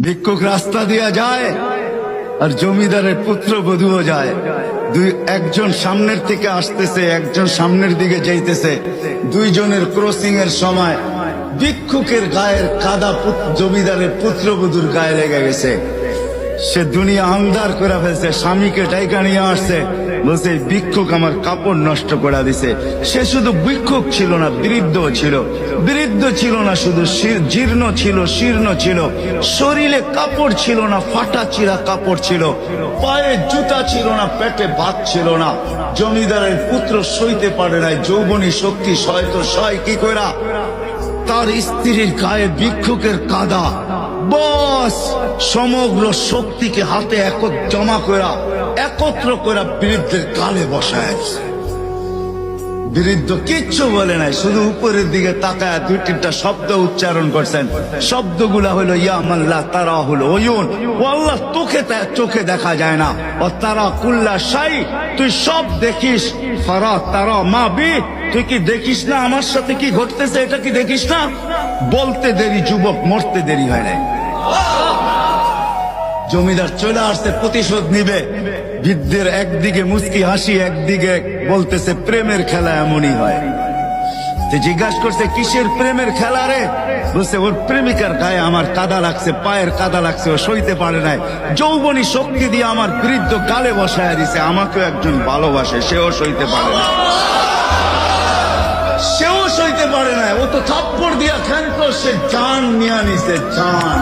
ভিক্ষুক রাস্তা দিয়া যায় আর জমিদারের পুত্রবধূও যায়। একজন সামনের থেকে আসতেছে, একজন সামনের দিকে যাইতেছে। দুইজনের ক্রসিং এর সময় ভিক্ষুকের গায়ের কাদা জমিদারের পুত্রবধূর গায়ে লেগে গেছে। সে দুনিয়া আন্ধার করে ফেলছে, স্বামীকে ডাইকা নিয়ে আসছে, বলছে ভিক্ষুক আমার কাপড় নষ্ট করে দিছে। সে শুধু ভিক্ষুক ছিল না, বৃদ্ধ ছিল। বৃদ্ধ ছিল না শুধু, জীর্ণ ছিল, শীর্ণ ছিল। শরীরে কাপড় ছিল না, ফাটা চিরা কাপড় ছিল। পায়ে জুতা ছিল না, পেটে ভাত ছিল না। জমিদারের পুত্র সইতে পারে নাই, যৌবনী শক্তি সয় কি কইরা তার স্ত্রীর গায়ে ভিক্ষুকের কাদা, বস সমগ্র শক্তিকে হাতে একত্র করে বৃদ্ধের গালে বসায়। বৃদ্ধ কিচ্ছু বলে নাই, শুধু উপরের দিকে তাকায় দুই তিনটা শব্দ উচ্চারণ করছেন। শব্দগুলা হলো ইয়া মাল্লা তারা হলো ওয়ুন, ও আল্লাহ চোখে দেখা যায় না। ও তারা কুল্লা শাই, তুই সব দেখিস। ফারা তারা মা বি, তুই কি দেখিস না আমার সাথে কি ঘটতেছে? এটা কি দেখিস না? বলতে দেরি যুবক, মরতে দেরি হয় নাই। জমিদার চলে আসছে, প্রতিশোধ নিবে। বৃদ্ধের একদিকে মুস্কি হাসি, একদিকে বলতেছে প্রেমের খেলা এমনই হয়। জিজ্ঞাসা করছে কিসের প্রেমের খেলা রে? বলছে ওর প্রেমিকার গায়ে আমার কাদা লাগছে, পায়ের কাদা লাগছে, ও সইতে পারে নাই। যৌবনী শক্তি দিয়ে আমার বৃদ্ধ গালে বসায় দিছে। আমাকেও একজন ভালোবাসে, সেও সইতে পারে না, সেও সইতে পারে না। ও তো থাপ্পড় দিয়া খেলতো, সে জান নিয়ে নিছে, জান।